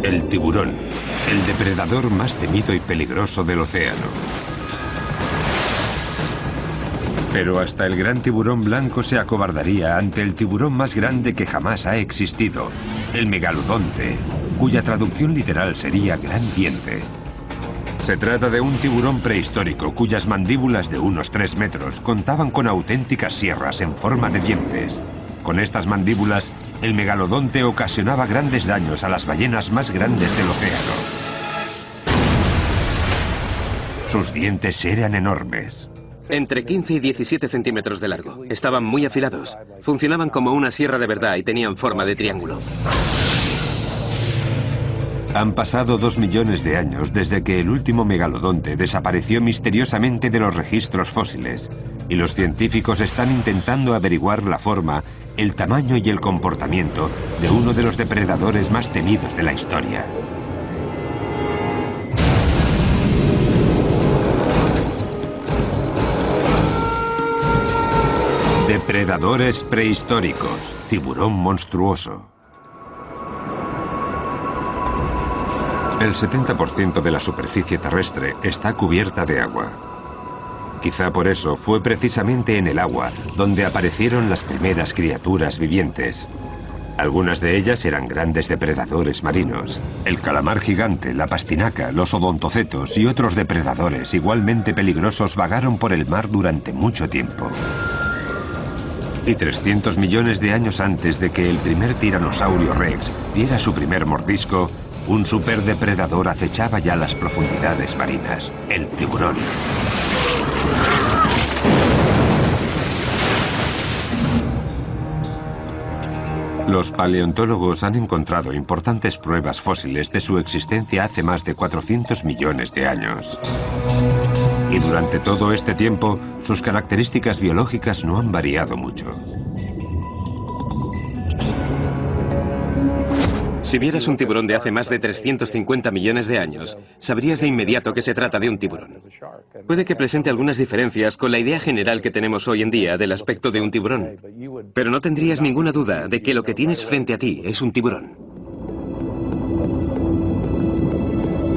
El tiburón, el depredador más temido y peligroso del océano. Pero hasta el gran tiburón blanco se acobardaría ante el tiburón más grande que jamás ha existido, el megalodonte, cuya traducción literal sería gran diente. Se trata de un tiburón prehistórico cuyas mandíbulas de unos 3 metros contaban con auténticas sierras en forma de dientes. Con estas mandíbulas, el megalodonte ocasionaba grandes daños a las ballenas más grandes del océano. Sus dientes eran enormes. Entre 15 y 17 centímetros de largo. Estaban muy afilados. Funcionaban como una sierra de verdad y tenían forma de triángulo. Han pasado 2 millones de años desde que el último megalodonte desapareció misteriosamente de los registros fósiles, y los científicos están intentando averiguar la forma, el tamaño y el comportamiento de uno de los depredadores más temidos de la historia. Depredadores prehistóricos, tiburón monstruoso. El 70% de la superficie terrestre está cubierta de agua. Quizá por eso fue precisamente en el agua donde aparecieron las primeras criaturas vivientes. Algunas de ellas eran grandes depredadores marinos. El calamar gigante, la pastinaca, los odontocetos y otros depredadores igualmente peligrosos vagaron por el mar durante mucho tiempo. Y 300 millones de años antes de que el primer tiranosaurio rex diera su primer mordisco, un superdepredador acechaba ya las profundidades marinas, el tiburón. Los paleontólogos han encontrado importantes pruebas fósiles de su existencia hace más de 400 millones de años. Y durante todo este tiempo, sus características biológicas no han variado mucho. Si vieras un tiburón de hace más de 350 millones de años, sabrías de inmediato que se trata de un tiburón. Puede que presente algunas diferencias con la idea general que tenemos hoy en día del aspecto de un tiburón, pero no tendrías ninguna duda de que lo que tienes frente a ti es un tiburón.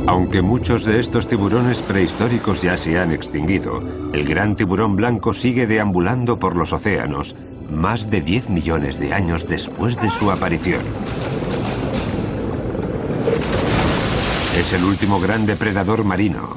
Aunque muchos de estos tiburones prehistóricos ya se han extinguido, el gran tiburón blanco sigue deambulando por los océanos más de 10 millones de años después de su aparición. Es el último gran depredador marino.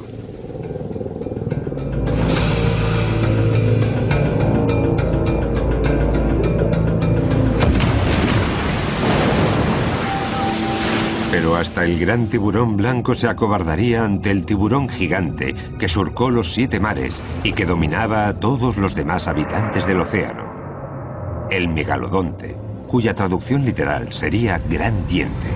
Pero hasta el gran tiburón blanco se acobardaría ante el tiburón gigante que surcó los 7 mares y que dominaba a todos los demás habitantes del océano. El megalodonte, cuya traducción literal sería gran diente.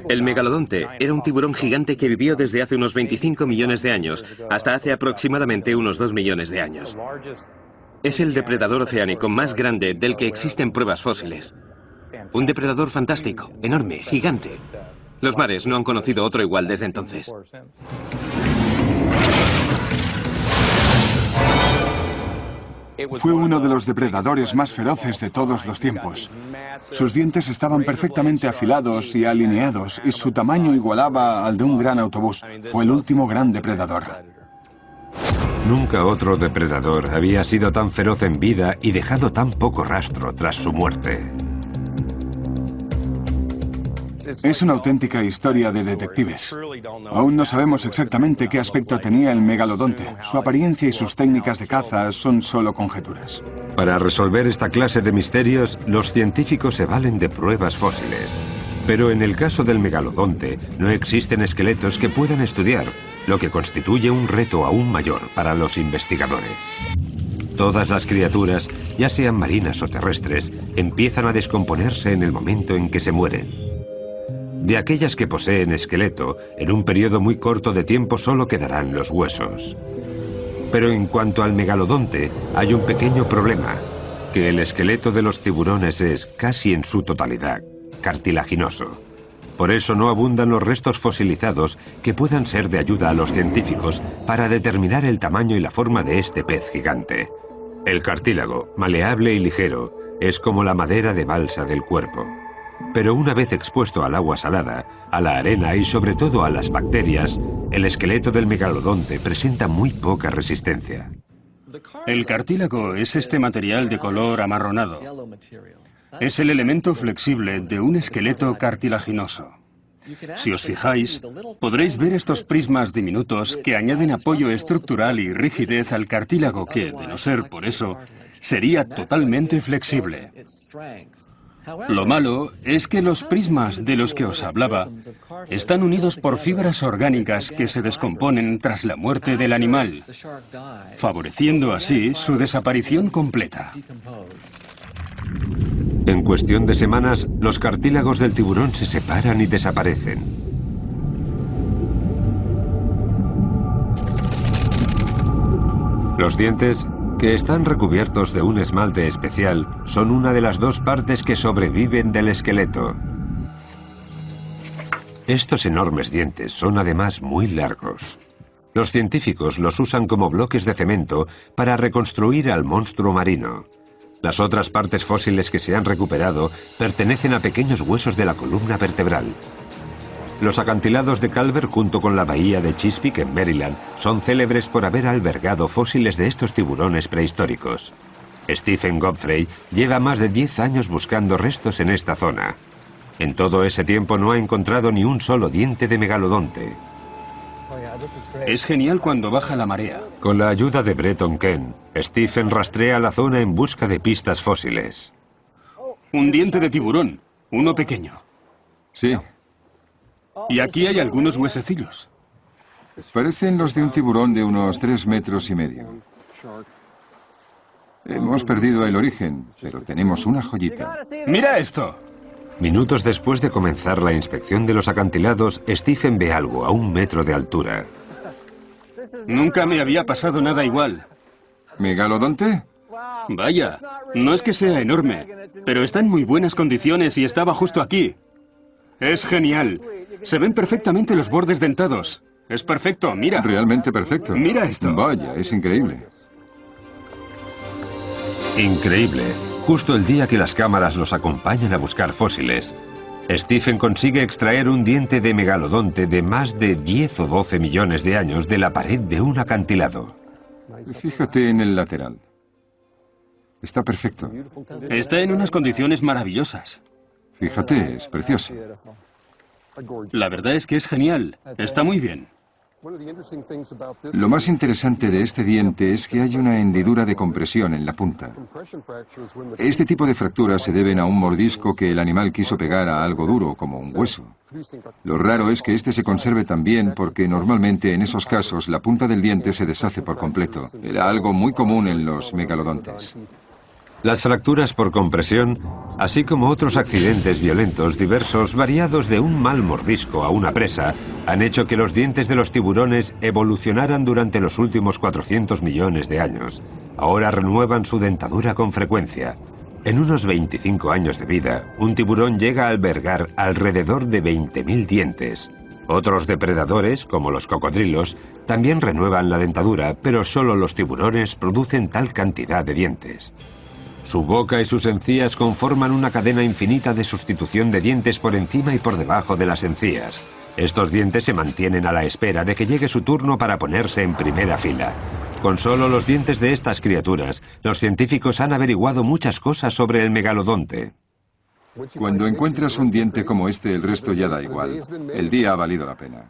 El megalodonte era un tiburón gigante que vivió desde hace unos 25 millones de años hasta hace aproximadamente unos 2 millones de años. Es el depredador oceánico más grande del que existen pruebas fósiles. Un depredador fantástico, enorme, gigante. Los mares no han conocido otro igual desde entonces. Fue uno de los depredadores más feroces de todos los tiempos. Sus dientes estaban perfectamente afilados y alineados, y su tamaño igualaba al de un gran autobús. Fue el último gran depredador. Nunca otro depredador había sido tan feroz en vida y dejado tan poco rastro tras su muerte. Es una auténtica historia de detectives. Aún no sabemos exactamente qué aspecto tenía el megalodonte. Su apariencia y sus técnicas de caza son solo conjeturas. Para resolver esta clase de misterios, los científicos se valen de pruebas fósiles. Pero en el caso del megalodonte, no existen esqueletos que puedan estudiar, lo que constituye un reto aún mayor para los investigadores. Todas las criaturas, ya sean marinas o terrestres, empiezan a descomponerse en el momento en que se mueren. De aquellas que poseen esqueleto, en un periodo muy corto de tiempo solo quedarán los huesos. Pero en cuanto al megalodonte, hay un pequeño problema, que el esqueleto de los tiburones es, casi en su totalidad, cartilaginoso. Por eso no abundan los restos fosilizados que puedan ser de ayuda a los científicos para determinar el tamaño y la forma de este pez gigante. El cartílago, maleable y ligero, es como la madera de balsa del cuerpo. Pero una vez expuesto al agua salada, a la arena y sobre todo a las bacterias, el esqueleto del megalodonte presenta muy poca resistencia. El cartílago es este material de color amarronado. Es el elemento flexible de un esqueleto cartilaginoso. Si os fijáis, podréis ver estos prismas diminutos que añaden apoyo estructural y rigidez al cartílago que, de no ser por eso, sería totalmente flexible. Lo malo es que los prismas de los que os hablaba están unidos por fibras orgánicas que se descomponen tras la muerte del animal, favoreciendo así su desaparición completa. En cuestión de semanas, los cartílagos del tiburón se separan y desaparecen. Los dientes, que están recubiertos de un esmalte especial, son una de las dos partes que sobreviven del esqueleto. Estos enormes dientes son además muy largos. Los científicos los usan como bloques de cemento para reconstruir al monstruo marino. Las otras partes fósiles que se han recuperado pertenecen a pequeños huesos de la columna vertebral. Los acantilados de Calvert junto con la bahía de Chesapeake en Maryland son célebres por haber albergado fósiles de estos tiburones prehistóricos. Stephen Godfrey lleva más de 10 años buscando restos en esta zona. En todo ese tiempo no ha encontrado ni un solo diente de megalodonte. Es genial cuando baja la marea. Con la ayuda de Breton Kent, Stephen rastrea la zona en busca de pistas fósiles. Un diente de tiburón, uno pequeño. Sí, Y aquí hay algunos huesecillos. parecen los de un tiburón de unos 3,5 metros. Hemos perdido el origen, pero tenemos una joyita. ¡Mira esto! Minutos después de comenzar la inspección de los acantilados, Stephen ve algo a 1 metro de altura. Nunca me había pasado nada igual. ¿Megalodonte? Vaya, no es que sea enorme, pero está en muy buenas condiciones y estaba justo aquí. Es genial. Se ven perfectamente los bordes dentados. Es perfecto, mira. Realmente perfecto. Mira esto. Vaya, es increíble. Increíble. Justo el día que las cámaras los acompañan a buscar fósiles, Stephen consigue extraer un diente de megalodonte de más de 10 o 12 millones de años de la pared de un acantilado. Fíjate en el lateral. Está perfecto. Está en unas condiciones maravillosas. Fíjate, es precioso. La verdad es que es genial. Está muy bien. Lo más interesante de este diente es que hay una hendidura de compresión en la punta. Este tipo de fracturas se deben a un mordisco que el animal quiso pegar a algo duro, como un hueso. Lo raro es que este se conserve tan bien porque normalmente en esos casos la punta del diente se deshace por completo. Era algo muy común en los megalodontes. Las fracturas por compresión, así como otros accidentes violentos diversos variados de un mal mordisco a una presa, han hecho que los dientes de los tiburones evolucionaran durante los últimos 400 millones de años. Ahora renuevan su dentadura con frecuencia. En unos 25 años de vida, un tiburón llega a albergar alrededor de 20.000 dientes. Otros depredadores, como los cocodrilos, también renuevan la dentadura, pero solo los tiburones producen tal cantidad de dientes. Su boca y sus encías conforman una cadena infinita de sustitución de dientes por encima y por debajo de las encías. Estos dientes se mantienen a la espera de que llegue su turno para ponerse en primera fila. Con solo los dientes de estas criaturas, los científicos han averiguado muchas cosas sobre el megalodonte. Cuando encuentras un diente como este, el resto ya da igual. El día ha valido la pena.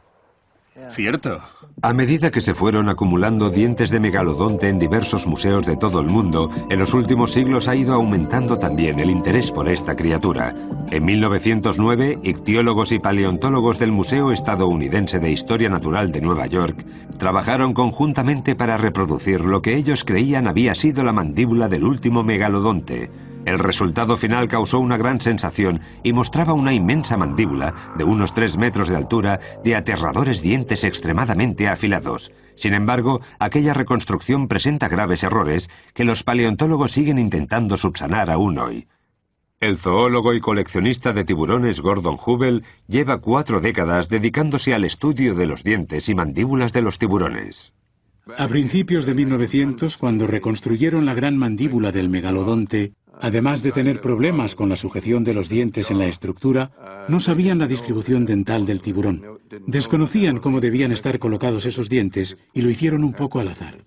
Cierto. A medida que se fueron acumulando dientes de megalodonte en diversos museos de todo el mundo, en los últimos siglos ha ido aumentando también el interés por esta criatura. En 1909, ictiólogos y paleontólogos del Museo Estadounidense de Historia Natural de Nueva York trabajaron conjuntamente para reproducir lo que ellos creían había sido la mandíbula del último megalodonte. El resultado final causó una gran sensación y mostraba una inmensa mandíbula de unos 3 metros de altura de aterradores dientes extremadamente afilados. Sin embargo, aquella reconstrucción presenta graves errores que los paleontólogos siguen intentando subsanar aún hoy. El zoólogo y coleccionista de tiburones Gordon Hubel lleva 4 décadas dedicándose al estudio de los dientes y mandíbulas de los tiburones. A principios de 1900, cuando reconstruyeron la gran mandíbula del megalodonte, Además de tener problemas con la sujeción de los dientes en la estructura, no sabían la distribución dental del tiburón. Desconocían cómo debían estar colocados esos dientes y lo hicieron un poco al azar.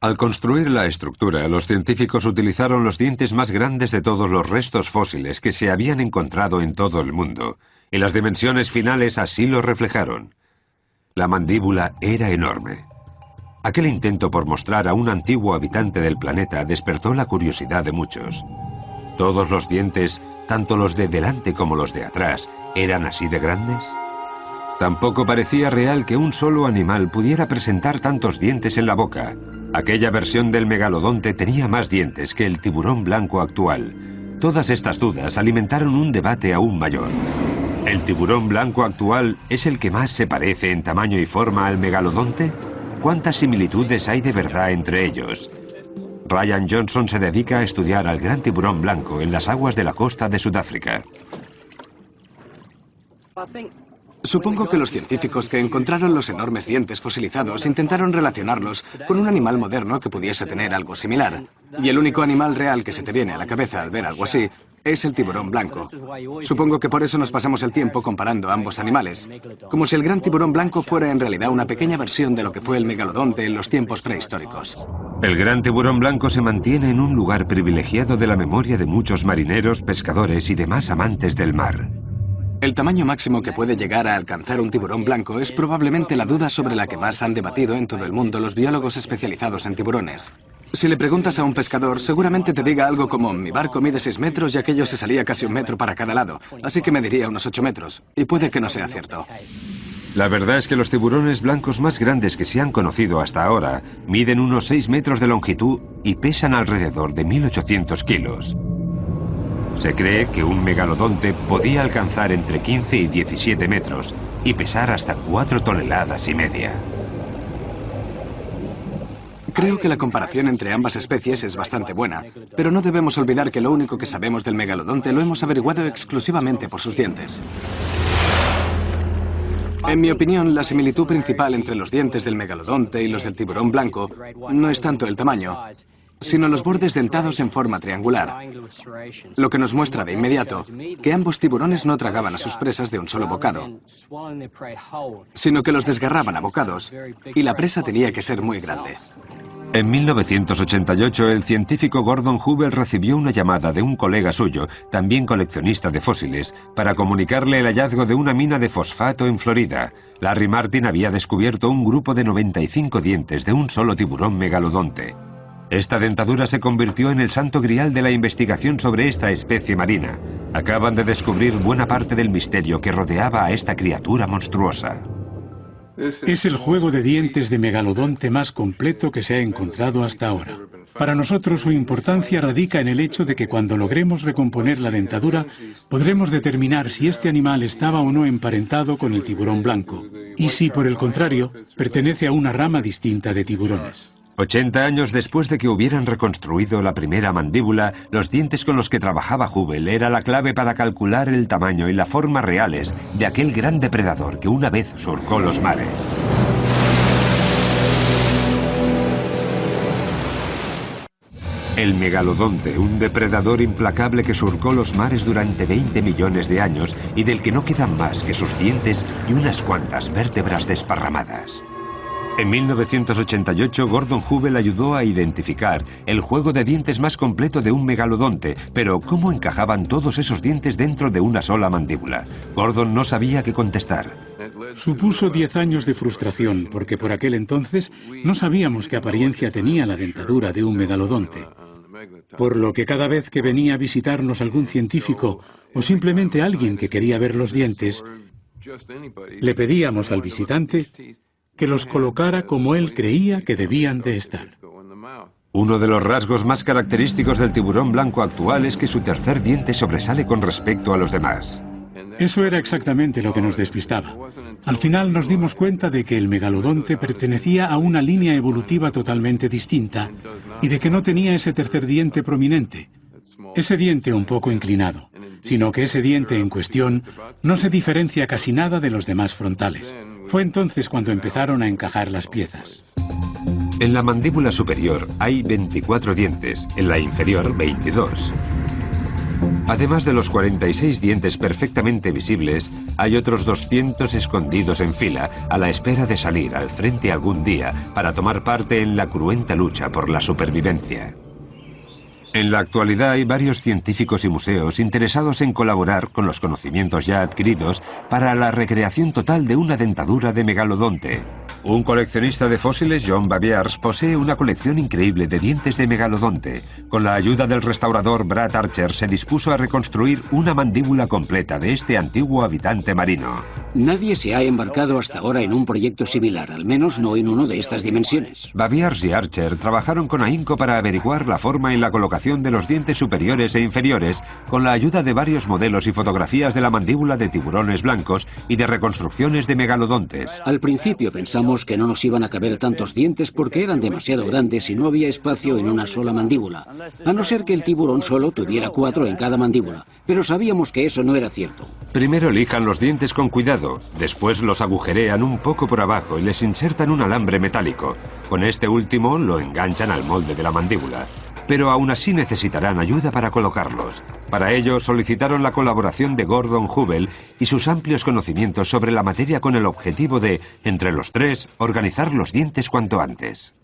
Al construir la estructura, los científicos utilizaron los dientes más grandes de todos los restos fósiles que se habían encontrado en todo el mundo, y las dimensiones finales así lo reflejaron. La mandíbula era enorme. Aquel intento por mostrar a un antiguo habitante del planeta despertó la curiosidad de muchos. ¿Todos los dientes, tanto los de delante como los de atrás, eran así de grandes? Tampoco parecía real que un solo animal pudiera presentar tantos dientes en la boca. Aquella versión del megalodonte tenía más dientes que el tiburón blanco actual. Todas estas dudas alimentaron un debate aún mayor. ¿El tiburón blanco actual es el que más se parece en tamaño y forma al megalodonte? ¿Cuántas similitudes hay de verdad entre ellos? Ryan Johnson se dedica a estudiar al gran tiburón blanco en las aguas de la costa de Sudáfrica. Supongo que los científicos que encontraron los enormes dientes fosilizados intentaron relacionarlos con un animal moderno que pudiese tener algo similar. Y el único animal real que se te viene a la cabeza al ver algo así es el tiburón blanco. Supongo que por eso nos pasamos el tiempo comparando ambos animales, como si el gran tiburón blanco fuera en realidad una pequeña versión de lo que fue el megalodonte en los tiempos prehistóricos. El gran tiburón blanco se mantiene en un lugar privilegiado de la memoria de muchos marineros, pescadores y demás amantes del mar. El tamaño máximo que puede llegar a alcanzar un tiburón blanco es probablemente la duda sobre la que más han debatido en todo el mundo los biólogos especializados en tiburones. Si le preguntas a un pescador, seguramente te diga algo como: mi barco mide 6 metros y aquello se salía casi 1 metro para cada lado, así que mediría unos 8 metros. Y puede que no sea cierto. La verdad es que los tiburones blancos más grandes que se han conocido hasta ahora miden unos 6 metros de longitud y pesan alrededor de 1.800 kilos. Se cree que un megalodonte podía alcanzar entre 15 y 17 metros y pesar hasta 4,5 toneladas. Creo que la comparación entre ambas especies es bastante buena, pero no debemos olvidar que lo único que sabemos del megalodonte lo hemos averiguado exclusivamente por sus dientes. En mi opinión, la similitud principal entre los dientes del megalodonte y los del tiburón blanco no es tanto el tamaño, sino los bordes dentados en forma triangular, lo que nos muestra de inmediato que ambos tiburones no tragaban a sus presas de un solo bocado, sino que los desgarraban a bocados, y la presa tenía que ser muy grande. En 1988, el científico Gordon Hubel recibió una llamada de un colega suyo, también coleccionista de fósiles, para comunicarle el hallazgo de una mina de fosfato en Florida. Larry Martin había descubierto un grupo de 95 dientes de un solo tiburón megalodonte. Esta dentadura se convirtió en el santo grial de la investigación sobre esta especie marina. Acaban de descubrir buena parte del misterio que rodeaba a esta criatura monstruosa. Es el juego de dientes de megalodonte más completo que se ha encontrado hasta ahora. Para nosotros su importancia radica en el hecho de que cuando logremos recomponer la dentadura, podremos determinar si este animal estaba o no emparentado con el tiburón blanco, y si, por el contrario, pertenece a una rama distinta de tiburones. 80 años después de que hubieran reconstruido la primera mandíbula, los dientes con los que trabajaba Hubel era la clave para calcular el tamaño y la forma reales de aquel gran depredador que una vez surcó los mares. El megalodonte, un depredador implacable que surcó los mares durante 20 millones de años y del que no quedan más que sus dientes y unas cuantas vértebras desparramadas. En 1988, Gordon Hubel ayudó a identificar el juego de dientes más completo de un megalodonte, pero ¿cómo encajaban todos esos dientes dentro de una sola mandíbula? Gordon no sabía qué contestar. Supuso 10 años de frustración, porque por aquel entonces no sabíamos qué apariencia tenía la dentadura de un megalodonte. Por lo que cada vez que venía a visitarnos algún científico o simplemente alguien que quería ver los dientes, le pedíamos al visitante que los colocara como él creía que debían de estar. Uno de los rasgos más característicos del tiburón blanco actual es que su tercer diente sobresale con respecto a los demás. Eso era exactamente lo que nos despistaba. Al final nos dimos cuenta de que el megalodonte pertenecía a una línea evolutiva totalmente distinta y de que no tenía ese tercer diente prominente, ese diente un poco inclinado, sino que ese diente en cuestión no se diferencia casi nada de los demás frontales. Fue entonces cuando empezaron a encajar las piezas. En la mandíbula superior hay 24 dientes, en la inferior 22. Además de los 46 dientes perfectamente visibles, hay otros 200 escondidos en fila, a la espera de salir al frente algún día para tomar parte en la cruenta lucha por la supervivencia. En la actualidad hay varios científicos y museos interesados en colaborar con los conocimientos ya adquiridos para la recreación total de una dentadura de megalodonte. Un coleccionista de fósiles, John Baviers, posee una colección increíble de dientes de megalodonte. Con la ayuda del restaurador Brad Archer se dispuso a reconstruir una mandíbula completa de este antiguo habitante marino. Nadie se ha embarcado hasta ahora en un proyecto similar, al menos no en uno de estas dimensiones. Baviers y Archer trabajaron con ahínco para averiguar la forma y la colocación de los dientes superiores e inferiores con la ayuda de varios modelos y fotografías de la mandíbula de tiburones blancos y de reconstrucciones de megalodontes. Al principio pensamos que no nos iban a caber tantos dientes porque eran demasiado grandes y no había espacio en una sola mandíbula, a no ser que el tiburón solo tuviera 4 en cada mandíbula, pero sabíamos que eso no era cierto. Primero lijan los dientes con cuidado, después los agujerean un poco por abajo y les insertan un alambre metálico. Con este último lo enganchan al molde de la mandíbula. Pero aún así necesitarán ayuda para colocarlos. Para ello solicitaron la colaboración de Gordon Hubel y sus amplios conocimientos sobre la materia con el objetivo de, entre los tres, organizar los dientes cuanto antes.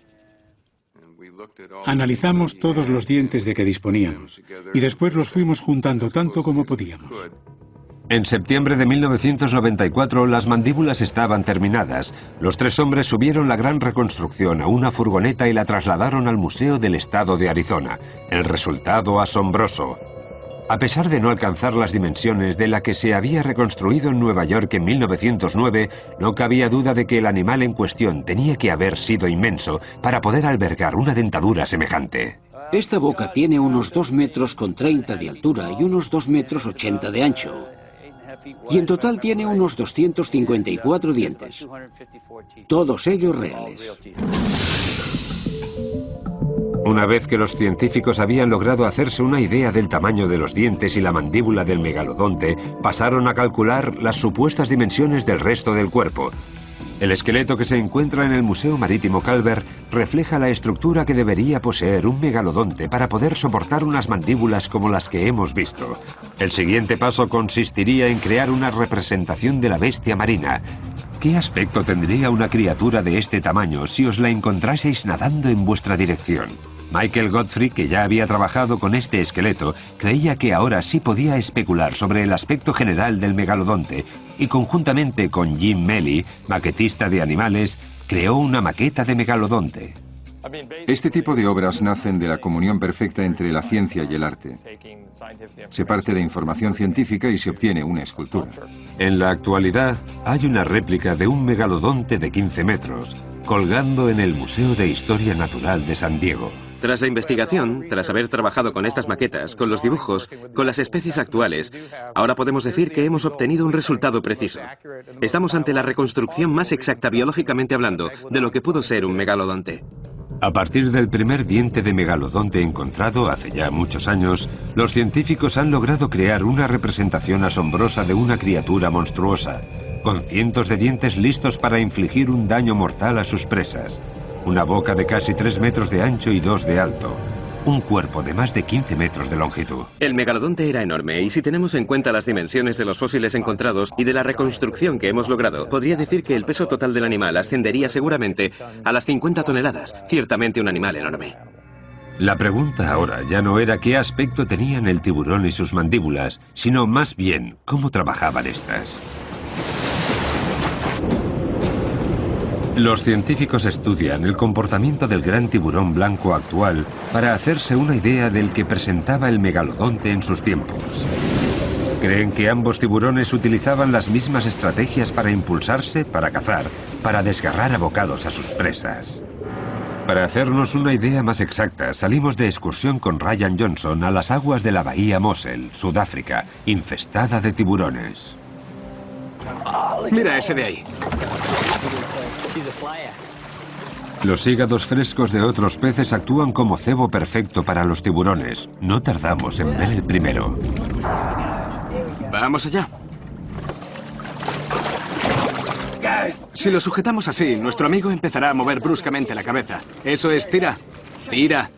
Analizamos todos los dientes de que disponíamos y después los fuimos juntando tanto como podíamos. En septiembre de 1994 las mandíbulas estaban terminadas. Los tres hombres subieron la gran reconstrucción a una furgoneta y la trasladaron al Museo del Estado de Arizona. El resultado asombroso. A pesar de no alcanzar las dimensiones de la que se había reconstruido en Nueva York en 1909, no cabía duda de que el animal en cuestión tenía que haber sido inmenso para poder albergar una dentadura semejante. Esta boca tiene unos 2,30 metros de altura y unos 2,80 metros de ancho. Y en total tiene unos 254 dientes, todos ellos reales. Una vez que los científicos habían logrado hacerse una idea del tamaño de los dientes y la mandíbula del megalodonte, pasaron a calcular las supuestas dimensiones del resto del cuerpo. El esqueleto que se encuentra en el Museo Marítimo Calvert refleja la estructura que debería poseer un megalodonte para poder soportar unas mandíbulas como las que hemos visto. El siguiente paso consistiría en crear una representación de la bestia marina. ¿Qué aspecto tendría una criatura de este tamaño si os la encontraseis nadando en vuestra dirección? Michael Godfrey, que ya había trabajado con este esqueleto, creía que ahora sí podía especular sobre el aspecto general del megalodonte y conjuntamente con Jim Melly, maquetista de animales, creó una maqueta de megalodonte. Este tipo de obras nacen de la comunión perfecta entre la ciencia y el arte. Se parte de información científica y se obtiene una escultura. En la actualidad, hay una réplica de un megalodonte de 15 metros, colgando en el Museo de Historia Natural de San Diego. Tras la investigación, tras haber trabajado con estas maquetas, con los dibujos, con las especies actuales, ahora podemos decir que hemos obtenido un resultado preciso. Estamos ante la reconstrucción más exacta biológicamente hablando de lo que pudo ser un megalodonte. A partir del primer diente de megalodonte encontrado hace ya muchos años, los científicos han logrado crear una representación asombrosa de una criatura monstruosa, con cientos de dientes listos para infligir un daño mortal a sus presas. Una boca de casi 3 metros de ancho y 2 de alto. Un cuerpo de más de 15 metros de longitud. El megalodonte era enorme y si tenemos en cuenta las dimensiones de los fósiles encontrados y de la reconstrucción que hemos logrado, podría decir que el peso total del animal ascendería seguramente a las 50 toneladas. Ciertamente un animal enorme. La pregunta ahora ya no era qué aspecto tenían el tiburón y sus mandíbulas, sino más bien cómo trabajaban estas. Los científicos estudian el comportamiento del gran tiburón blanco actual para hacerse una idea del que presentaba el megalodonte en sus tiempos. Creen que ambos tiburones utilizaban las mismas estrategias para impulsarse, para cazar, para desgarrar a bocados a sus presas. Para hacernos una idea más exacta, salimos de excursión con Ryan Johnson a las aguas de la bahía Mossel, Sudáfrica, infestada de tiburones. Mira ese de ahí. Los hígados frescos de otros peces actúan como cebo perfecto para los tiburones. No tardamos en ver el primero. Vamos allá. Si lo sujetamos así, nuestro amigo empezará a mover bruscamente la cabeza. Eso es, tira. Tira.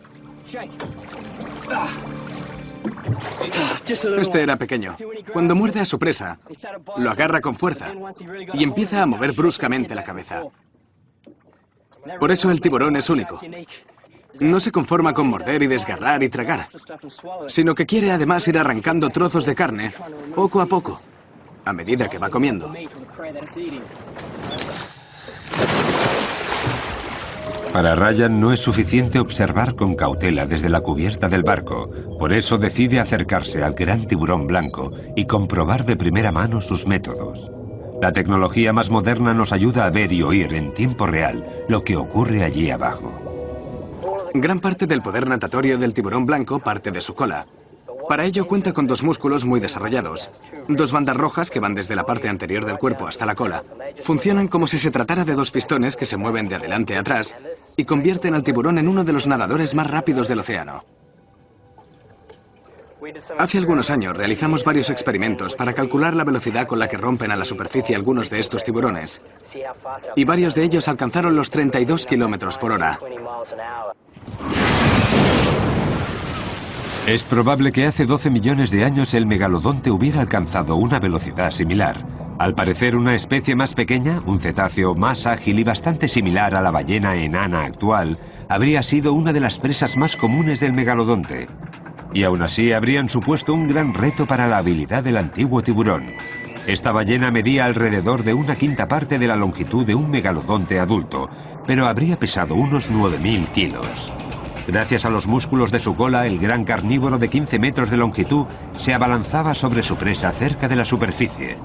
Este era pequeño. Cuando muerde a su presa, lo agarra con fuerza y empieza a mover bruscamente la cabeza. Por eso el tiburón es único. No se conforma con morder y desgarrar y tragar, sino que quiere además ir arrancando trozos de carne poco a poco, a medida que va comiendo. Para Ryan no es suficiente observar con cautela desde la cubierta del barco. Por eso decide acercarse al gran tiburón blanco y comprobar de primera mano sus métodos. La tecnología más moderna nos ayuda a ver y oír en tiempo real lo que ocurre allí abajo. Gran parte del poder natatorio del tiburón blanco parte de su cola. Para ello cuenta con dos músculos muy desarrollados. Dos bandas rojas que van desde la parte anterior del cuerpo hasta la cola. Funcionan como si se tratara de dos pistones que se mueven de adelante a atrás y convierten al tiburón en uno de los nadadores más rápidos del océano. Hace algunos años realizamos varios experimentos para calcular la velocidad con la que rompen a la superficie algunos de estos tiburones. Y varios de ellos alcanzaron los 32 kilómetros por hora. Es probable que hace 12 millones de años el megalodonte hubiera alcanzado una velocidad similar. Al parecer una especie más pequeña, un cetáceo más ágil y bastante similar a la ballena enana actual, habría sido una de las presas más comunes del megalodonte. Y aún así habrían supuesto un gran reto para la habilidad del antiguo tiburón. Esta ballena medía alrededor de 1/5 parte de la longitud de un megalodonte adulto, pero habría pesado unos 9.000 kilos. Gracias a los músculos de su cola, el gran carnívoro de 15 metros de longitud se abalanzaba sobre su presa cerca de la superficie.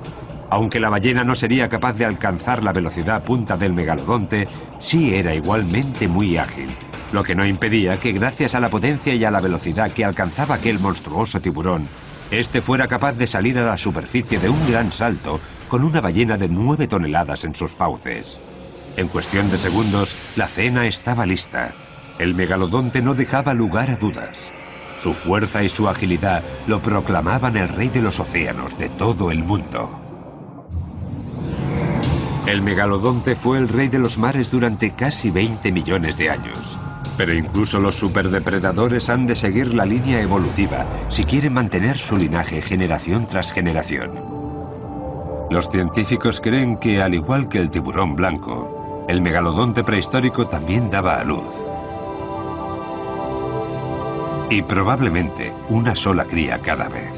Aunque la ballena no sería capaz de alcanzar la velocidad punta del megalodonte, sí era igualmente muy ágil, lo que no impedía que gracias a la potencia y a la velocidad que alcanzaba aquel monstruoso tiburón, este fuera capaz de salir a la superficie de un gran salto con una ballena de 9 toneladas en sus fauces. En cuestión de segundos, la cena estaba lista. El megalodonte no dejaba lugar a dudas. Su fuerza y su agilidad lo proclamaban el rey de los océanos de todo el mundo. El megalodonte fue el rey de los mares durante casi 20 millones de años. Pero incluso los superdepredadores han de seguir la línea evolutiva si quieren mantener su linaje generación tras generación. Los científicos creen que, al igual que el tiburón blanco, el megalodonte prehistórico también daba a luz. Y probablemente una sola cría cada vez.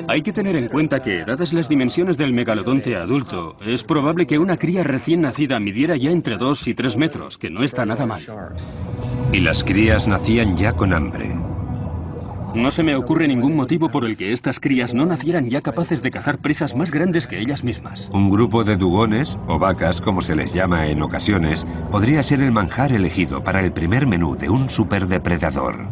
Hay que tener en cuenta que, dadas las dimensiones del megalodonte adulto, es probable que una cría recién nacida midiera ya entre 2 y 3 metros, que no está nada mal. Y las crías nacían ya con hambre. No se me ocurre ningún motivo por el que estas crías no nacieran ya capaces de cazar presas más grandes que ellas mismas. Un grupo de dugones, o vacas como se les llama en ocasiones, podría ser el manjar elegido para el primer menú de un superdepredador.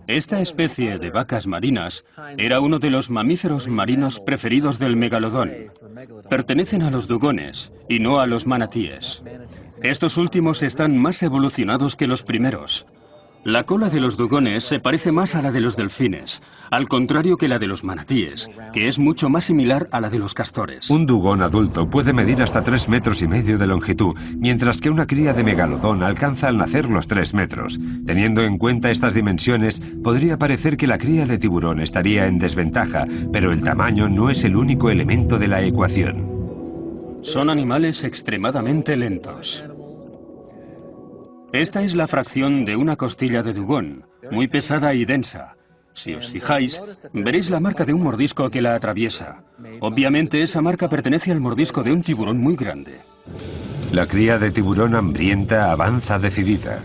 Esta especie de vacas marinas era uno de los mamíferos marinos preferidos del megalodón. Pertenecen a los dugones y no a los manatíes. Estos últimos están más evolucionados que los primeros. La cola de los dugones se parece más a la de los delfines, al contrario que la de los manatíes, que es mucho más similar a la de los castores. Un dugón adulto puede medir hasta 3,5 metros de longitud, mientras que una cría de megalodón alcanza al nacer los 3 metros. Teniendo en cuenta estas dimensiones, podría parecer que la cría de tiburón estaría en desventaja, pero el tamaño no es el único elemento de la ecuación. Son animales extremadamente lentos. Esta es la fracción de una costilla de dugón, muy pesada y densa. Si os fijáis, veréis la marca de un mordisco que la atraviesa. Obviamente esa marca pertenece al mordisco de un tiburón muy grande. La cría de tiburón hambrienta avanza decidida.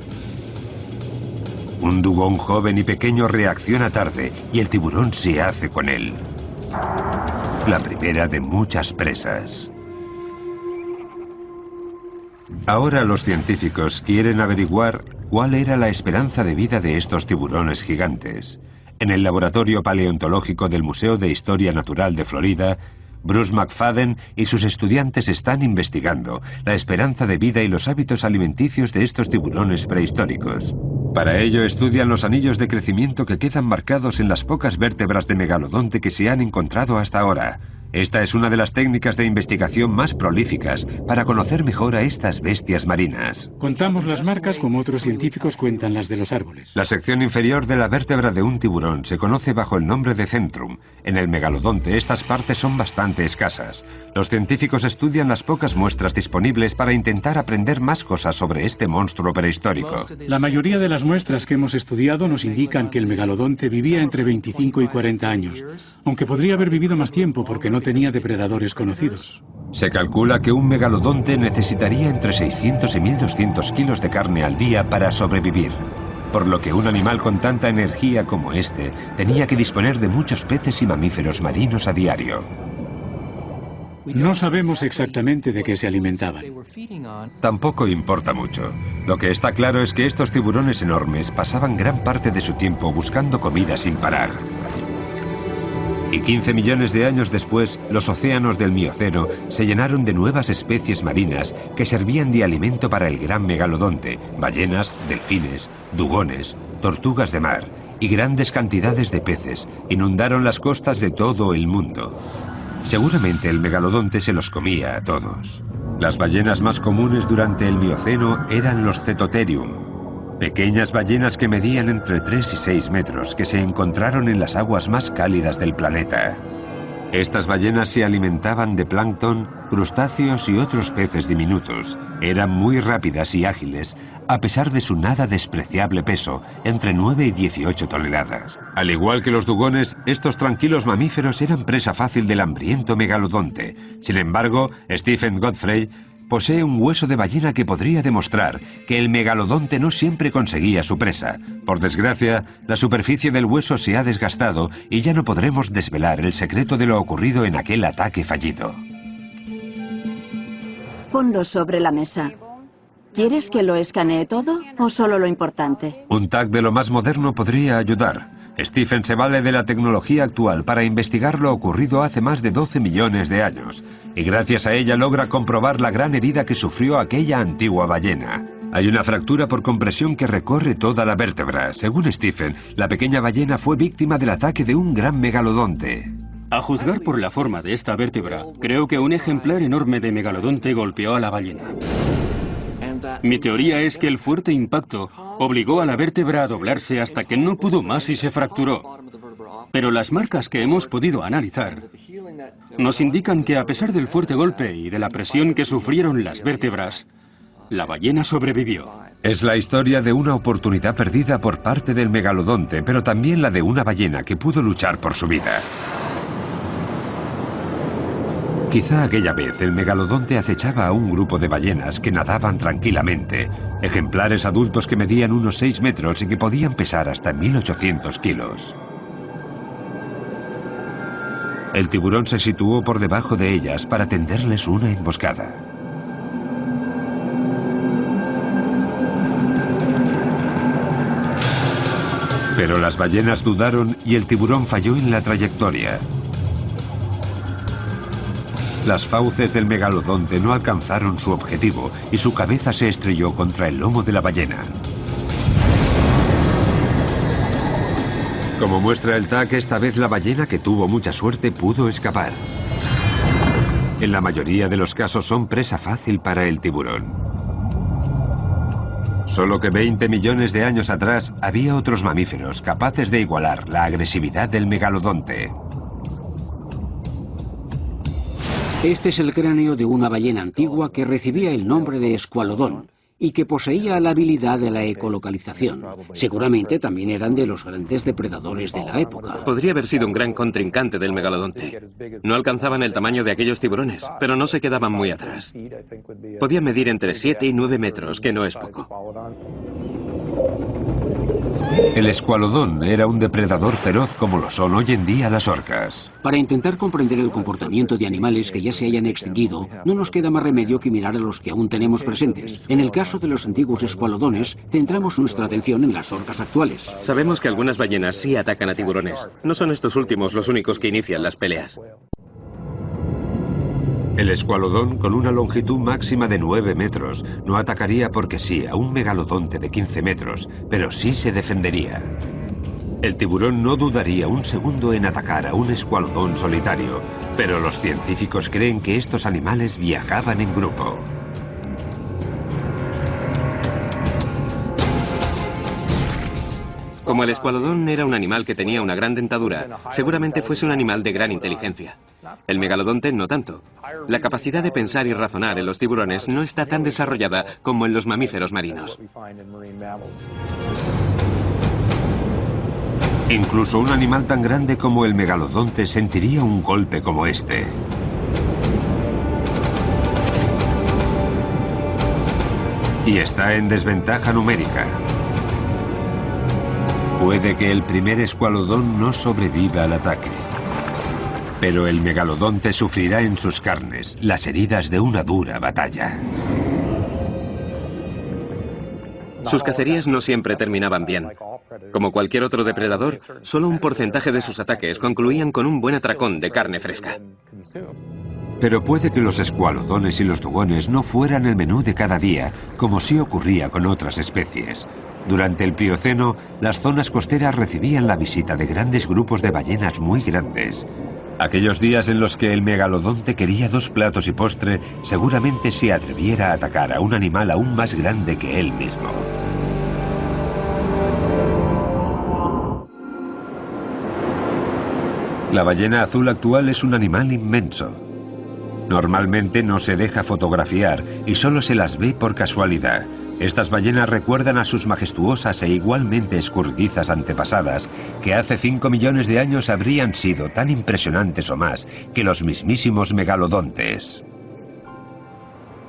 Un dugón joven y pequeño reacciona tarde y el tiburón se hace con él. La primera de muchas presas. Ahora los científicos quieren averiguar cuál era la esperanza de vida de estos tiburones gigantes. En el laboratorio paleontológico del Museo de Historia Natural de Florida, Bruce McFadden y sus estudiantes están investigando la esperanza de vida y los hábitos alimenticios de estos tiburones prehistóricos. Para ello estudian los anillos de crecimiento que quedan marcados en las pocas vértebras de megalodonte que se han encontrado hasta ahora. Esta es una de las técnicas de investigación más prolíficas para conocer mejor a estas bestias marinas. Contamos las marcas como otros científicos cuentan las de los árboles. La sección inferior de la vértebra de un tiburón se conoce bajo el nombre de centrum. En el megalodonte estas partes son bastante escasas. Los científicos estudian las pocas muestras disponibles para intentar aprender más cosas sobre este monstruo prehistórico. La mayoría de las muestras que hemos estudiado nos indican que el megalodonte vivía entre 25 y 40 años, aunque podría haber vivido más tiempo porque no tenía depredadores conocidos. Se calcula que un megalodonte necesitaría entre 600 y 1200 kilos de carne al día para sobrevivir, por lo que un animal con tanta energía como este tenía que disponer de muchos peces y mamíferos marinos a diario. No sabemos exactamente de qué se alimentaban. Tampoco importa mucho. Lo que está claro es que estos tiburones enormes pasaban gran parte de su tiempo buscando comida sin parar. Y 15 millones de años después, los océanos del Mioceno se llenaron de nuevas especies marinas que servían de alimento para el gran megalodonte, ballenas, delfines, dugones, tortugas de mar y grandes cantidades de peces inundaron las costas de todo el mundo. Seguramente el megalodonte se los comía a todos. Las ballenas más comunes durante el Mioceno eran los Cetotherium, pequeñas ballenas que medían entre 3 y 6 metros que se encontraron en las aguas más cálidas del planeta. Estas ballenas se alimentaban de plancton, crustáceos y otros peces diminutos. Eran muy rápidas y ágiles, a pesar de su nada despreciable peso, entre 9 y 18 toneladas. Al igual que los dugones, estos tranquilos mamíferos eran presa fácil del hambriento megalodonte. Sin embargo, Stephen Godfrey posee un hueso de ballena que podría demostrar que el megalodonte no siempre conseguía su presa. Por desgracia, la superficie del hueso se ha desgastado y ya no podremos desvelar el secreto de lo ocurrido en aquel ataque fallido. Ponlo sobre la mesa. ¿Quieres que lo escanee todo o solo lo importante? Un TAC de lo más moderno podría ayudar. Stephen se vale de la tecnología actual para investigar lo ocurrido hace más de 12 millones de años, y gracias a ella logra comprobar la gran herida que sufrió aquella antigua ballena. Hay una fractura por compresión que recorre toda la vértebra. Según Stephen, la pequeña ballena fue víctima del ataque de un gran megalodonte. A juzgar por la forma de esta vértebra, creo que un ejemplar enorme de megalodonte golpeó a la ballena. Mi teoría es que el fuerte impacto obligó a la vértebra a doblarse hasta que no pudo más y se fracturó. Pero las marcas que hemos podido analizar nos indican que a pesar del fuerte golpe y de la presión que sufrieron las vértebras, la ballena sobrevivió. Es la historia de una oportunidad perdida por parte del megalodonte, pero también la de una ballena que pudo luchar por su vida. Quizá aquella vez el megalodonte acechaba a un grupo de ballenas que nadaban tranquilamente, ejemplares adultos que medían unos 6 metros y que podían pesar hasta 1800 kilos. El tiburón se situó por debajo de ellas para tenderles una emboscada. Pero las ballenas dudaron y el tiburón falló en la trayectoria. Las fauces del megalodonte no alcanzaron su objetivo y su cabeza se estrelló contra el lomo de la ballena. Como muestra el TAC, esta vez la ballena, que tuvo mucha suerte, pudo escapar. En la mayoría de los casos son presa fácil para el tiburón. Solo que 20 millones de años atrás había otros mamíferos capaces de igualar la agresividad del megalodonte. Este es el cráneo de una ballena antigua que recibía el nombre de escualodón y que poseía la habilidad de la ecolocalización. Seguramente también eran de los grandes depredadores de la época. Podría haber sido un gran contrincante del megalodonte. No alcanzaban el tamaño de aquellos tiburones, pero no se quedaban muy atrás. Podían medir entre 7 y 9 metros, que no es poco. El escualodón era un depredador feroz como lo son hoy en día las orcas. Para intentar comprender el comportamiento de animales que ya se hayan extinguido, no nos queda más remedio que mirar a los que aún tenemos presentes. En el caso de los antiguos escualodones, centramos nuestra atención en las orcas actuales. Sabemos que algunas ballenas sí atacan a tiburones. No son estos últimos los únicos que inician las peleas. El escualodón, con una longitud máxima de 9 metros, no atacaría porque sí a un megalodonte de 15 metros, pero sí se defendería. El tiburón no dudaría un segundo en atacar a un escualodón solitario, pero los científicos creen que estos animales viajaban en grupo. Como el escualodón era un animal que tenía una gran dentadura, seguramente fuese un animal de gran inteligencia. El megalodonte no tanto. La capacidad de pensar y razonar en los tiburones no está tan desarrollada como en los mamíferos marinos. Incluso un animal tan grande como el megalodonte sentiría un golpe como este. Y está en desventaja numérica. Puede que el primer escualodón no sobreviva al ataque. Pero el megalodonte sufrirá en sus carnes las heridas de una dura batalla. Sus cacerías no siempre terminaban bien. Como cualquier otro depredador, solo un porcentaje de sus ataques concluían con un buen atracón de carne fresca. Pero puede que los escualodones y los dugones no fueran el menú de cada día, como sí ocurría con otras especies. Durante el Plioceno, las zonas costeras recibían la visita de grandes grupos de ballenas muy grandes. Aquellos días en los que el megalodonte quería 2 platos y postre, seguramente se atreviera a atacar a un animal aún más grande que él mismo. La ballena azul actual es un animal inmenso. Normalmente no se deja fotografiar y solo se las ve por casualidad. Estas ballenas recuerdan a sus majestuosas e igualmente escurridizas antepasadas, que hace 5 millones de años habrían sido tan impresionantes o más que los mismísimos megalodontes.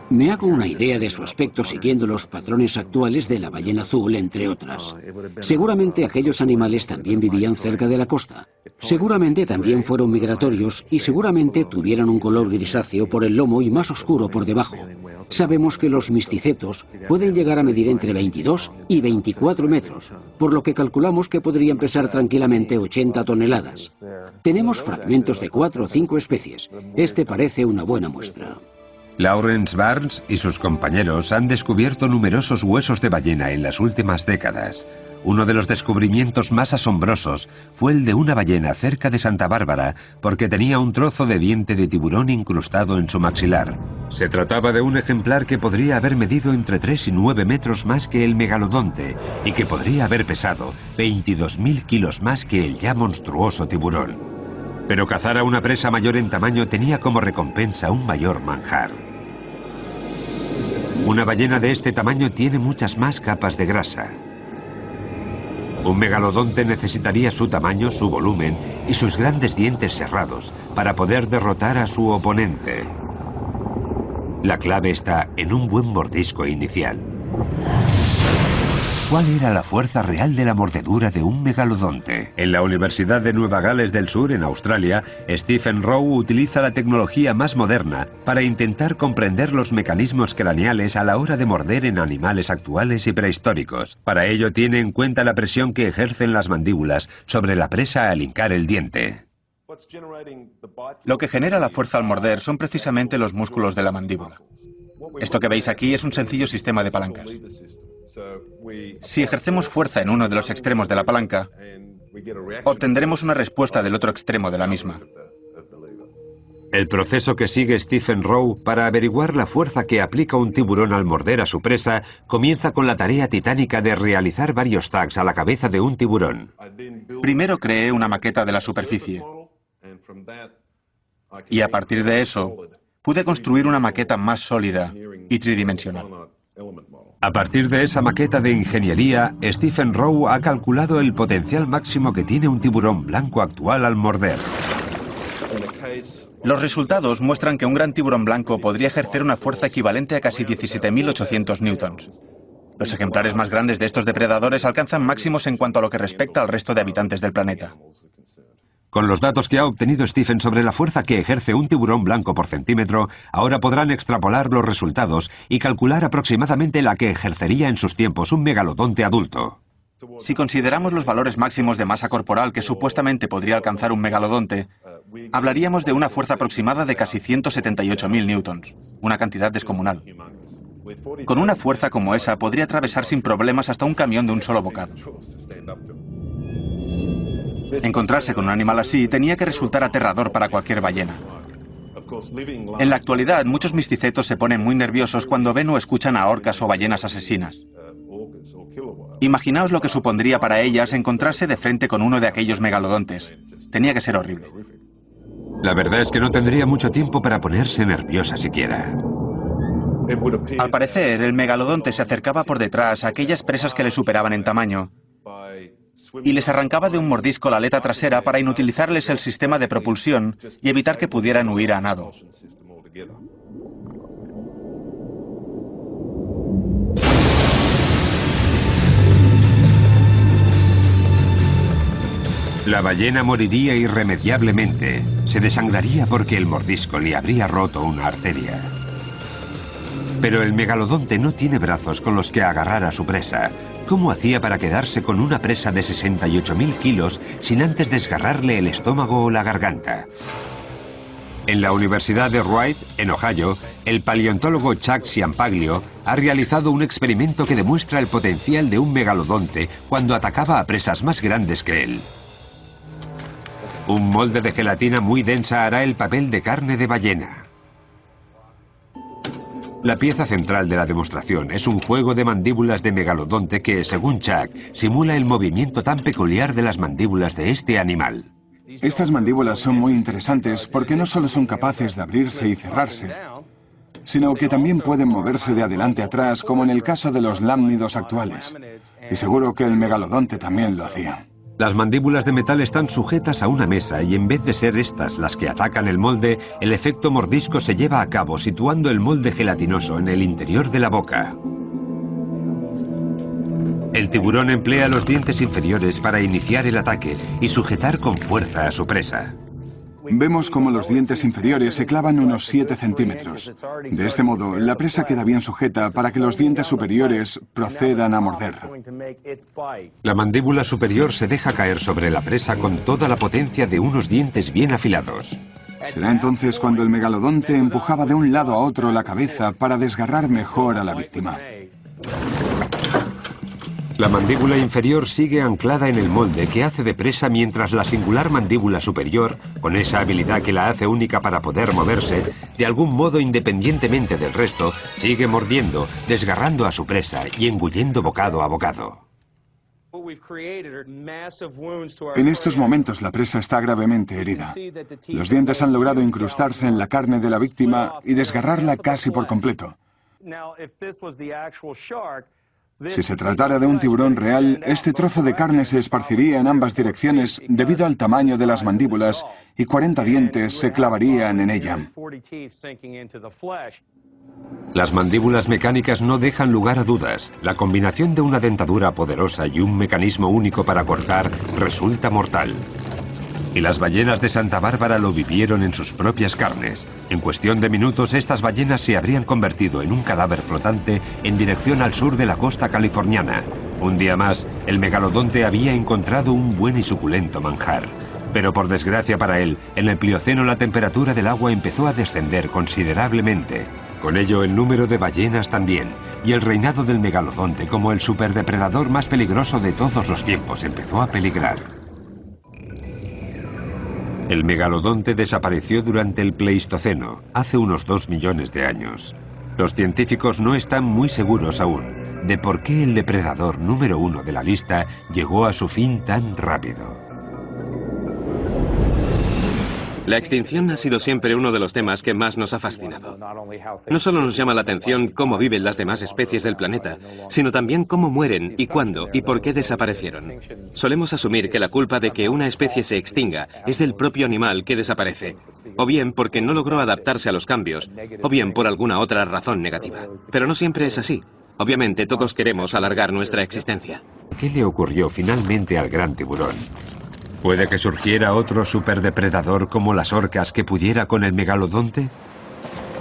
Me hago una idea de su aspecto siguiendo los patrones actuales de la ballena azul, entre otras. Seguramente aquellos animales también vivían cerca de la costa. Seguramente también fueron migratorios y seguramente tuvieran un color grisáceo por el lomo y más oscuro por debajo. Sabemos que los misticetos pueden llegar a medir entre 22 y 24 metros, por lo que calculamos que podrían pesar tranquilamente 80 toneladas. Tenemos fragmentos de 4 o 5 especies. Este parece una buena muestra. Lawrence Barnes y sus compañeros han descubierto numerosos huesos de ballena en las últimas décadas. Uno de los descubrimientos más asombrosos fue el de una ballena cerca de Santa Bárbara, porque tenía un trozo de diente de tiburón incrustado en su maxilar. Se trataba de un ejemplar que podría haber medido entre 3 y 9 metros más que el megalodonte y que podría haber pesado 22.000 kilos más que el ya monstruoso tiburón. Pero cazar a una presa mayor en tamaño tenía como recompensa un mayor manjar. Una ballena de este tamaño tiene muchas más capas de grasa. Un megalodonte necesitaría su tamaño, su volumen y sus grandes dientes cerrados para poder derrotar a su oponente. La clave está en un buen mordisco inicial. ¿Cuál era la fuerza real de la mordedura de un megalodonte? En la Universidad de Nueva Gales del Sur, en Australia, Stephen Rowe utiliza la tecnología más moderna para intentar comprender los mecanismos craneales a la hora de morder en animales actuales y prehistóricos. Para ello tiene en cuenta la presión que ejercen las mandíbulas sobre la presa al hincar el diente. Lo que genera la fuerza al morder son precisamente los músculos de la mandíbula. Esto que veis aquí es un sencillo sistema de palancas. Si ejercemos fuerza en uno de los extremos de la palanca, obtendremos una respuesta del otro extremo de la misma. El proceso que sigue Stephen Rowe para averiguar la fuerza que aplica un tiburón al morder a su presa comienza con la tarea titánica de realizar varios tags a la cabeza de un tiburón. Primero creé una maqueta de la superficie y a partir de eso pude construir una maqueta más sólida y tridimensional. A partir de esa maqueta de ingeniería, Stephen Rowe ha calculado el potencial máximo que tiene un tiburón blanco actual al morder. Los resultados muestran que un gran tiburón blanco podría ejercer una fuerza equivalente a casi 17.800 newtons. Los ejemplares más grandes de estos depredadores alcanzan máximos en cuanto a lo que respecta al resto de habitantes del planeta. Con los datos que ha obtenido Stephen sobre la fuerza que ejerce un tiburón blanco por centímetro, ahora podrán extrapolar los resultados y calcular aproximadamente la que ejercería en sus tiempos un megalodonte adulto. Si consideramos los valores máximos de masa corporal que supuestamente podría alcanzar un megalodonte, hablaríamos de una fuerza aproximada de casi 178.000 newtons, una cantidad descomunal. Con una fuerza como esa podría atravesar sin problemas hasta un camión de un solo bocado. Encontrarse con un animal así tenía que resultar aterrador para cualquier ballena. En la actualidad, muchos misticetos se ponen muy nerviosos cuando ven o escuchan a orcas o ballenas asesinas. Imaginaos lo que supondría para ellas encontrarse de frente con uno de aquellos megalodontes. Tenía que ser horrible. La verdad es que no tendría mucho tiempo para ponerse nerviosa siquiera. Al parecer, el megalodonte se acercaba por detrás a aquellas presas que le superaban en tamaño y les arrancaba de un mordisco la aleta trasera para inutilizarles el sistema de propulsión y evitar que pudieran huir a nado. La ballena moriría irremediablemente. Se desangraría porque el mordisco le habría roto una arteria. Pero el megalodonte no tiene brazos con los que agarrar a su presa. ¿Cómo hacía para quedarse con una presa de 68.000 kilos sin antes desgarrarle el estómago o la garganta? En la Universidad de Wright, en Ohio, el paleontólogo Chuck Ciampaglio ha realizado un experimento que demuestra el potencial de un megalodonte cuando atacaba a presas más grandes que él. Un molde de gelatina muy densa hará el papel de carne de ballena. La pieza central de la demostración es un juego de mandíbulas de megalodonte que, según Chuck, simula el movimiento tan peculiar de las mandíbulas de este animal. Estas mandíbulas son muy interesantes porque no solo son capaces de abrirse y cerrarse, sino que también pueden moverse de adelante a atrás, como en el caso de los lámnidos actuales. Y seguro que el megalodonte también lo hacía. Las mandíbulas de metal están sujetas a una mesa y en vez de ser estas las que atacan el molde, el efecto mordisco se lleva a cabo situando el molde gelatinoso en el interior de la boca. El tiburón emplea los dientes inferiores para iniciar el ataque y sujetar con fuerza a su presa. Vemos cómo los dientes inferiores se clavan unos 7 centímetros. De este modo, la presa queda bien sujeta para que los dientes superiores procedan a morder. La mandíbula superior se deja caer sobre la presa con toda la potencia de unos dientes bien afilados. Será entonces cuando el megalodonte empujaba de un lado a otro la cabeza para desgarrar mejor a la víctima. La mandíbula inferior sigue anclada en el molde que hace de presa mientras la singular mandíbula superior, con esa habilidad que la hace única para poder moverse, de algún modo independientemente del resto, sigue mordiendo, desgarrando a su presa y engullendo bocado a bocado. En estos momentos la presa está gravemente herida. Los dientes han logrado incrustarse en la carne de la víctima y desgarrarla casi por completo. Si se tratara de un tiburón real, este trozo de carne se esparciría en ambas direcciones debido al tamaño de las mandíbulas y 40 dientes se clavarían en ella. Las mandíbulas mecánicas no dejan lugar a dudas. La combinación de una dentadura poderosa y un mecanismo único para cortar resulta mortal. Y las ballenas de Santa Bárbara lo vivieron en sus propias carnes. En cuestión de minutos, estas ballenas se habrían convertido en un cadáver flotante en dirección al sur de la costa californiana. Un día más, el megalodonte había encontrado un buen y suculento manjar. Pero por desgracia para él, en el Plioceno la temperatura del agua empezó a descender considerablemente. Con ello, el número de ballenas también, y el reinado del megalodonte como el superdepredador más peligroso de todos los tiempos empezó a peligrar. El megalodonte desapareció durante el Pleistoceno, hace unos 2 millones de años. Los científicos no están muy seguros aún de por qué el depredador número 1 de la lista llegó a su fin tan rápido. La extinción ha sido siempre uno de los temas que más nos ha fascinado. No solo nos llama la atención cómo viven las demás especies del planeta, sino también cómo mueren y cuándo y por qué desaparecieron. Solemos asumir que la culpa de que una especie se extinga es del propio animal que desaparece, o bien porque no logró adaptarse a los cambios, o bien por alguna otra razón negativa. Pero no siempre es así. Obviamente todos queremos alargar nuestra existencia. ¿Qué le ocurrió finalmente al gran tiburón? ¿Puede que surgiera otro superdepredador como las orcas que pudiera con el megalodonte?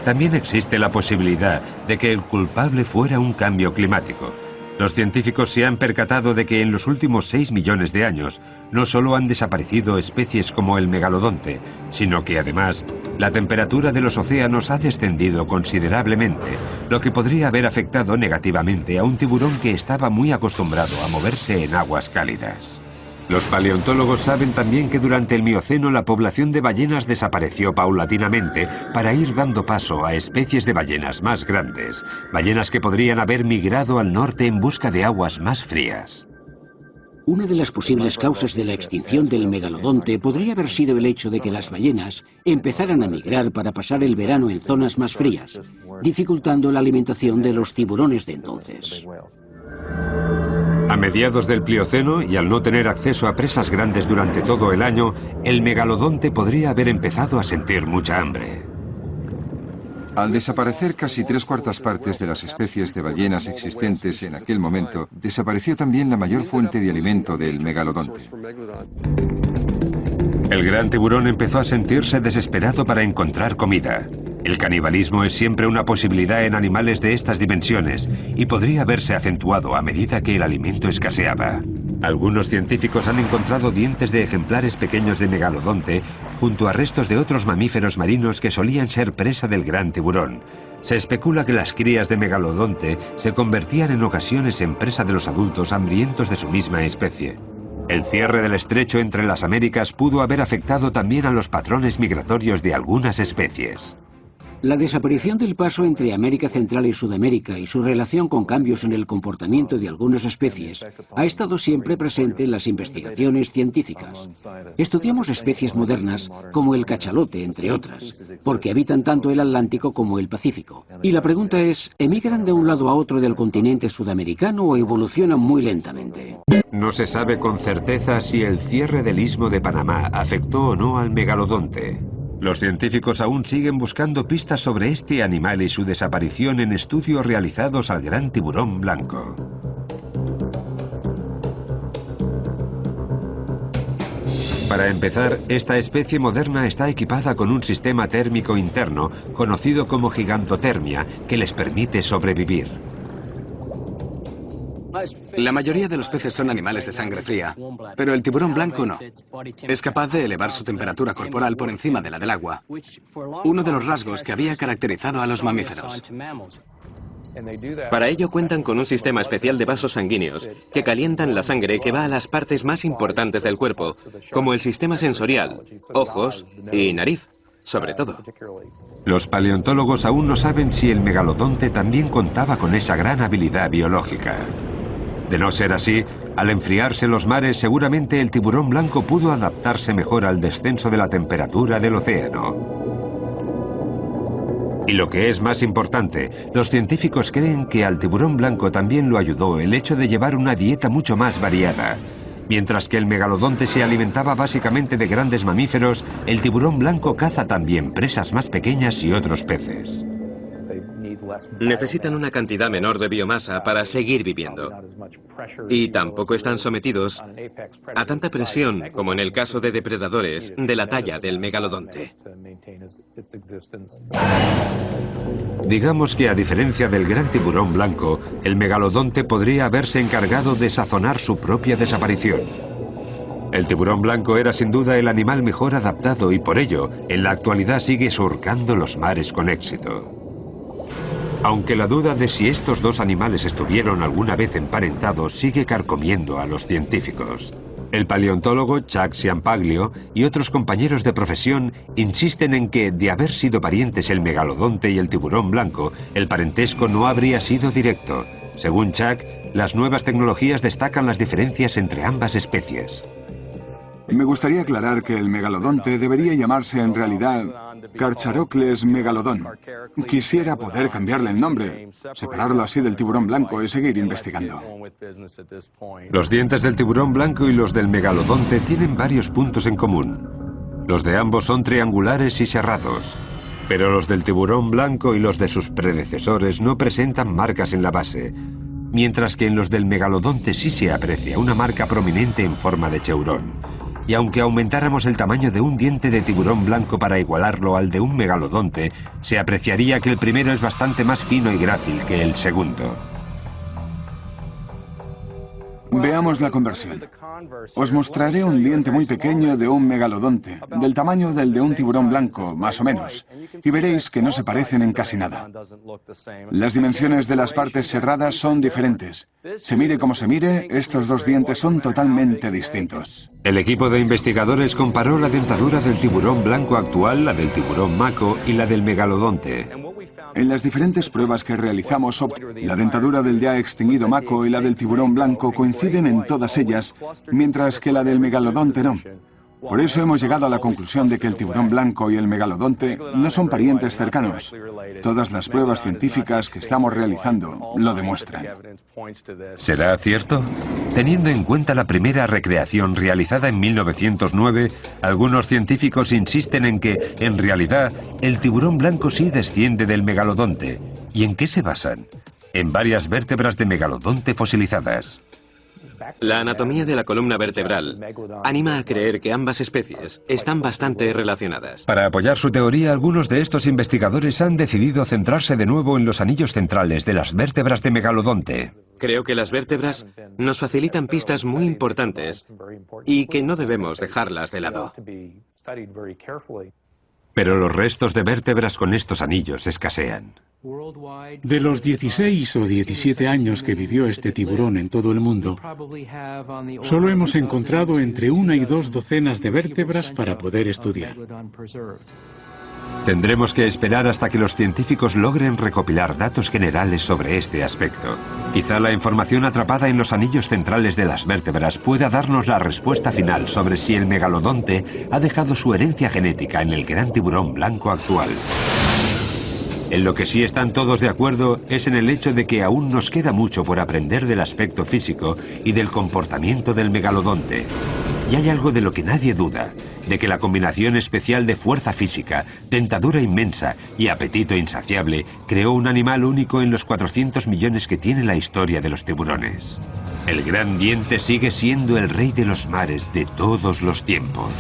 También existe la posibilidad de que el culpable fuera un cambio climático. Los científicos se han percatado de que en los últimos 6 millones de años no solo han desaparecido especies como el megalodonte, sino que además la temperatura de los océanos ha descendido considerablemente, lo que podría haber afectado negativamente a un tiburón que estaba muy acostumbrado a moverse en aguas cálidas. Los paleontólogos saben también que durante el Mioceno la población de ballenas desapareció paulatinamente para ir dando paso a especies de ballenas más grandes, ballenas que podrían haber migrado al norte en busca de aguas más frías. Una de las posibles causas de la extinción del megalodonte podría haber sido el hecho de que las ballenas empezaran a migrar para pasar el verano en zonas más frías, dificultando la alimentación de los tiburones de entonces. A mediados del Plioceno, y al no tener acceso a presas grandes durante todo el año, el megalodonte podría haber empezado a sentir mucha hambre. Al desaparecer casi 3/4 partes de las especies de ballenas existentes en aquel momento, desapareció también la mayor fuente de alimento del megalodonte. El gran tiburón empezó a sentirse desesperado para encontrar comida. El canibalismo es siempre una posibilidad en animales de estas dimensiones y podría haberse acentuado a medida que el alimento escaseaba. Algunos científicos han encontrado dientes de ejemplares pequeños de megalodonte junto a restos de otros mamíferos marinos que solían ser presa del gran tiburón. Se especula que las crías de megalodonte se convertían en ocasiones en presa de los adultos hambrientos de su misma especie. El cierre del estrecho entre las Américas pudo haber afectado también a los patrones migratorios de algunas especies. La desaparición del paso entre América Central y Sudamérica y su relación con cambios en el comportamiento de algunas especies ha estado siempre presente en las investigaciones científicas. Estudiamos especies modernas como el cachalote, entre otras, porque habitan tanto el Atlántico como el Pacífico. Y la pregunta es, ¿emigran de un lado a otro del continente sudamericano o evolucionan muy lentamente? No se sabe con certeza si el cierre del Istmo de Panamá afectó o no al megalodonte. Los científicos aún siguen buscando pistas sobre este animal y su desaparición en estudios realizados al gran tiburón blanco. Para empezar, esta especie moderna está equipada con un sistema térmico interno conocido como gigantotermia que les permite sobrevivir. La mayoría de los peces son animales de sangre fría, pero el tiburón blanco no. Es capaz de elevar su temperatura corporal por encima de la del agua, uno de los rasgos que había caracterizado a los mamíferos. Para ello cuentan con un sistema especial de vasos sanguíneos que calientan la sangre que va a las partes más importantes del cuerpo, como el sistema sensorial, ojos y nariz, sobre todo. Los paleontólogos aún no saben si el megalodonte también contaba con esa gran habilidad biológica. De no ser así, al enfriarse los mares, seguramente el tiburón blanco pudo adaptarse mejor al descenso de la temperatura del océano. Y lo que es más importante, los científicos creen que al tiburón blanco también lo ayudó el hecho de llevar una dieta mucho más variada. Mientras que el megalodonte se alimentaba básicamente de grandes mamíferos, el tiburón blanco caza también presas más pequeñas y otros peces. Necesitan una cantidad menor de biomasa para seguir viviendo. Y tampoco están sometidos a tanta presión como en el caso de depredadores de la talla del megalodonte. Digamos que a diferencia del gran tiburón blanco, el megalodonte podría haberse encargado de sazonar su propia desaparición. El tiburón blanco era sin duda el animal mejor adaptado y por ello, en la actualidad sigue surcando los mares con éxito. Aunque la duda de si estos dos animales estuvieron alguna vez emparentados sigue carcomiendo a los científicos. El paleontólogo Chuck Ciampaglio y otros compañeros de profesión insisten en que, de haber sido parientes el megalodonte y el tiburón blanco, el parentesco no habría sido directo. Según Chuck, las nuevas tecnologías destacan las diferencias entre ambas especies. Me gustaría aclarar que el megalodonte debería llamarse en realidad Carcharodontes megalodon. Quisiera poder cambiarle el nombre, separarlo así del tiburón blanco y seguir investigando. Los dientes del tiburón blanco y los del megalodonte tienen varios puntos en común. Los de ambos son triangulares y serrados, pero los del tiburón blanco y los de sus predecesores no presentan marcas en la base, mientras que en los del megalodonte sí se aprecia una marca prominente en forma de cheurón. Y aunque aumentáramos el tamaño de un diente de tiburón blanco para igualarlo al de un megalodonte, se apreciaría que el primero es bastante más fino y grácil que el segundo. Veamos la conversión. Os mostraré un diente muy pequeño de un megalodonte, del tamaño del de un tiburón blanco, más o menos, y veréis que no se parecen en casi nada. Las dimensiones de las partes serradas son diferentes. Se mire como se mire, estos dos dientes son totalmente distintos. El equipo de investigadores comparó la dentadura del tiburón blanco actual, la del tiburón mako y la del megalodonte. En las diferentes pruebas que realizamos, la dentadura del ya extinguido mako y la del tiburón blanco coinciden en todas ellas, mientras que la del megalodonte no. Por eso hemos llegado a la conclusión de que el tiburón blanco y el megalodonte no son parientes cercanos. Todas las pruebas científicas que estamos realizando lo demuestran. ¿Será cierto? Teniendo en cuenta la primera recreación realizada en 1909, algunos científicos insisten en que, en realidad, el tiburón blanco sí desciende del megalodonte. ¿Y en qué se basan? En varias vértebras de megalodonte fosilizadas. La anatomía de la columna vertebral anima a creer que ambas especies están bastante relacionadas. Para apoyar su teoría, algunos de estos investigadores han decidido centrarse de nuevo en los anillos centrales de las vértebras de megalodonte. Creo que las vértebras nos facilitan pistas muy importantes y que no debemos dejarlas de lado. Pero los restos de vértebras con estos anillos escasean. De los 16 o 17 años que vivió este tiburón en todo el mundo, solo hemos encontrado entre 1 y 2 docenas de vértebras para poder estudiar. Tendremos que esperar hasta que los científicos logren recopilar datos generales sobre este aspecto. Quizá la información atrapada en los anillos centrales de las vértebras pueda darnos la respuesta final sobre si el megalodonte ha dejado su herencia genética en el gran tiburón blanco actual. En lo que sí están todos de acuerdo es en el hecho de que aún nos queda mucho por aprender del aspecto físico y del comportamiento del megalodonte. Y hay algo de lo que nadie duda, de que la combinación especial de fuerza física, dentadura inmensa y apetito insaciable creó un animal único en los 400 millones que tiene la historia de los tiburones. El gran diente sigue siendo el rey de los mares de todos los tiempos.